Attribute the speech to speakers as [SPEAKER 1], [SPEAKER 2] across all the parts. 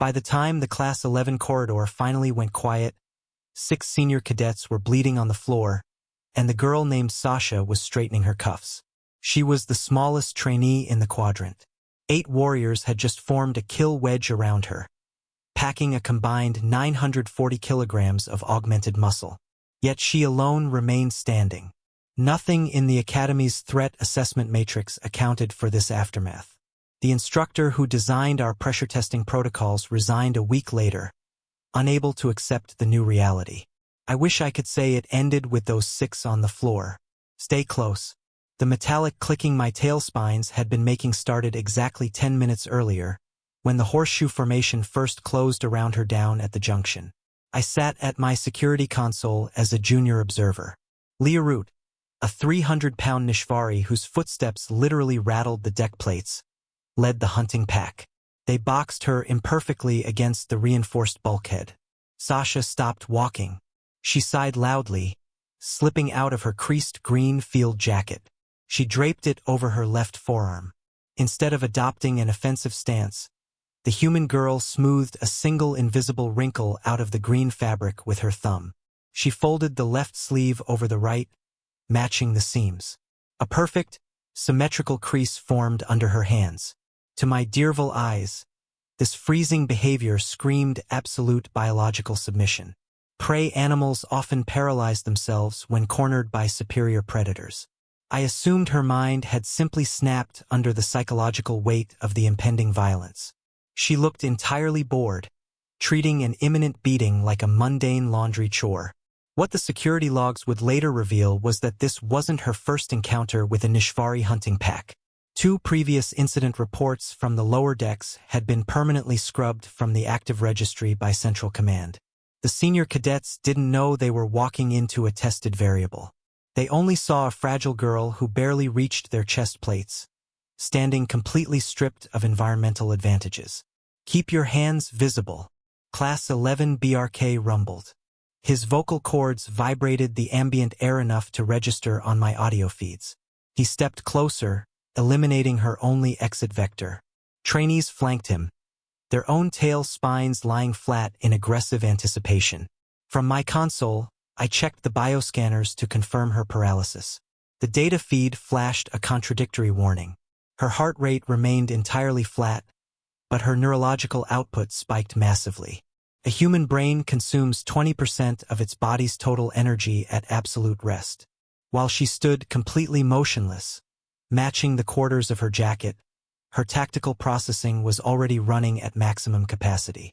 [SPEAKER 1] By the time the Class 11 corridor finally went quiet, 6 senior cadets were bleeding on the floor, and the girl named Sasha was straightening her cuffs. She was the smallest trainee in the quadrant. 8 warriors had just formed a kill wedge around her, packing a combined 940 kilograms of augmented muscle. Yet she alone remained standing. Nothing in the Academy's threat assessment matrix accounted for this aftermath. The instructor who designed our pressure testing protocols resigned a week later, unable to accept the new reality. I wish I could say it ended with those 6 on the floor. Stay close. The metallic clicking my tail spines had been making started exactly 10 minutes earlier, when the horseshoe formation first closed around her down at the junction. I sat at my security console as a junior observer. Liarut, a 300-pound Nishvari whose footsteps literally rattled the deck plates, led the hunting pack. They boxed her imperfectly against the reinforced bulkhead. Sasha stopped walking. She sighed loudly, slipping out of her creased green field jacket. She draped it over her left forearm. Instead of adopting an offensive stance, the human girl smoothed a single invisible wrinkle out of the green fabric with her thumb. She folded the left sleeve over the right, matching the seams. A perfect, symmetrical crease formed under her hands. To my Deerville eyes, this freezing behavior screamed absolute biological submission. Prey animals often paralyze themselves when cornered by superior predators. I assumed her mind had simply snapped under the psychological weight of the impending violence. She looked entirely bored, treating an imminent beating like a mundane laundry chore. What the security logs would later reveal was that this wasn't her first encounter with a Nishvari hunting pack. 2 previous incident reports from the lower decks had been permanently scrubbed from the active registry by Central Command. The senior cadets didn't know they were walking into a tested variable. They only saw a fragile girl who barely reached their chest plates, standing completely stripped of environmental advantages. "Keep your hands visible," Class 11 BRK rumbled. His vocal cords vibrated the ambient air enough to register on my audio feeds. He stepped closer, eliminating her only exit vector. Trainees flanked him, their own tail spines lying flat in aggressive anticipation. From my console, I checked the bioscanners to confirm her paralysis. The data feed flashed a contradictory warning. Her heart rate remained entirely flat, but her neurological output spiked massively. A human brain consumes 20% of its body's total energy at absolute rest. While she stood completely motionless, matching the quarters of her jacket, her tactical processing was already running at maximum capacity.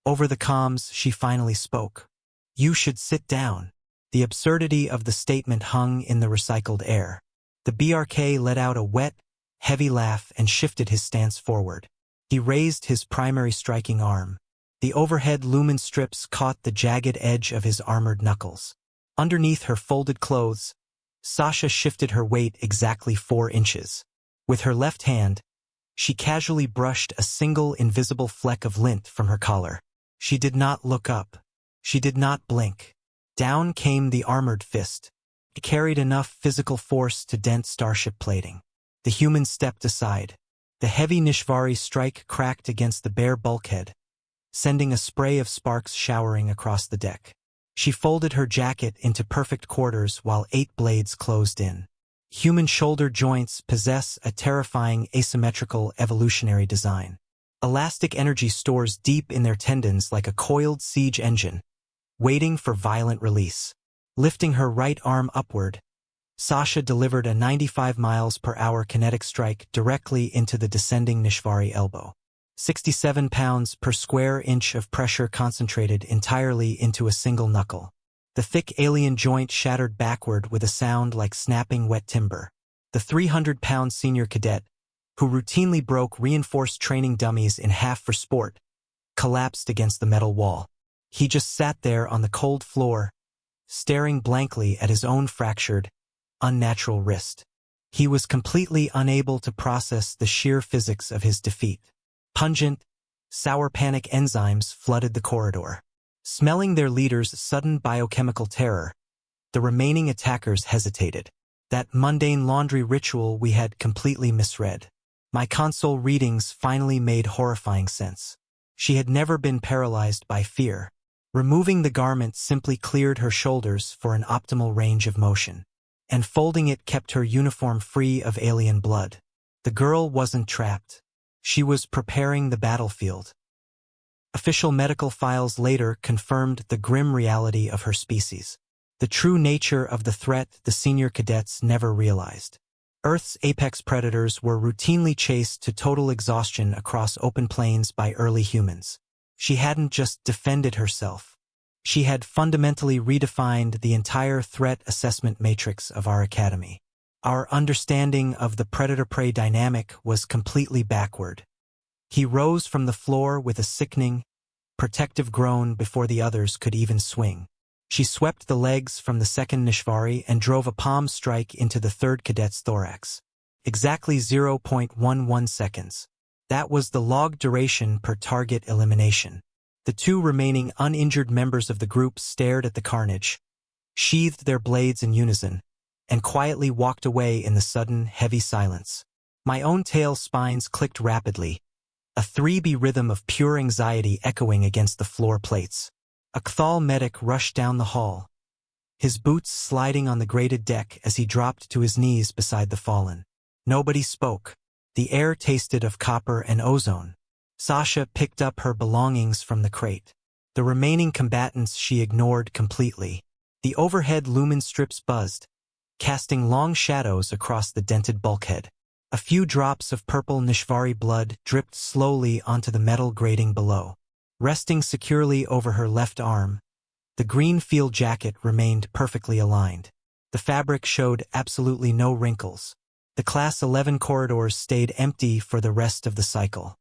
[SPEAKER 1] Over the comms, she finally spoke. "You should sit down." The absurdity of the statement hung in the recycled air. The BRK let out a wet, heavy laugh and shifted his stance forward. He raised his primary striking arm. The overhead lumen strips caught the jagged edge of his armored knuckles. Underneath her folded clothes, Sasha shifted her weight exactly 4 inches. With her left hand, she casually brushed a single invisible fleck of lint from her collar. She did not look up. She did not blink. Down came the armored fist. It carried enough physical force to dent starship plating. The human stepped aside. The heavy Nishvari strike cracked against the bare bulkhead, sending a spray of sparks showering across the deck. She folded her jacket into perfect quarters while 8 blades closed in. Human shoulder joints possess a terrifying asymmetrical evolutionary design. Elastic energy stores deep in their tendons like a coiled siege engine, waiting for violent release. Lifting her right arm upward, Sasha delivered a 95 miles per hour kinetic strike directly into the descending Nishvari elbow. 67 pounds per square inch of pressure concentrated entirely into a single knuckle. The thick alien joint shattered backward with a sound like snapping wet timber. The 300-pound senior cadet, who routinely broke reinforced training dummies in half for sport, collapsed against the metal wall. He just sat there on the cold floor, staring blankly at his own fractured, unnatural wrist. He was completely unable to process the sheer physics of his defeat. Pungent, sour panic enzymes flooded the corridor. Smelling their leader's sudden biochemical terror, the remaining attackers hesitated. That mundane laundry ritual we had completely misread. My console readings finally made horrifying sense. She had never been paralyzed by fear. Removing the garment simply cleared her shoulders for an optimal range of motion, and folding it kept her uniform free of alien blood. The girl wasn't trapped. She was preparing the battlefield. Official medical files later confirmed the grim reality of her species. The true nature of the threat the senior cadets never realized. Earth's apex predators were routinely chased to total exhaustion across open plains by early humans. She hadn't just defended herself. She had fundamentally redefined the entire threat assessment matrix of our academy. Our understanding of the predator-prey dynamic was completely backward. He rose from the floor with a sickening, protective groan before the others could even swing. She swept the legs from the second Nishvari and drove a palm strike into the third cadet's thorax. Exactly 0.11 seconds. That was the log duration per target elimination. The two remaining uninjured members of the group stared at the carnage, sheathed their blades in unison, and quietly walked away in the sudden, heavy silence. My own tail spines clicked rapidly, a 3B rhythm of pure anxiety echoing against the floor plates. A Kthal medic rushed down the hall, his boots sliding on the grated deck as he dropped to his knees beside the fallen. Nobody spoke. The air tasted of copper and ozone. Sasha picked up her belongings from the crate. The remaining combatants she ignored completely. The overhead lumen strips buzzed, casting long shadows across the dented bulkhead. A few drops of purple Nishvari blood dripped slowly onto the metal grating below. Resting securely over her left arm, the green field jacket remained perfectly aligned. The fabric showed absolutely no wrinkles. The Class 11 corridors stayed empty for the rest of the cycle.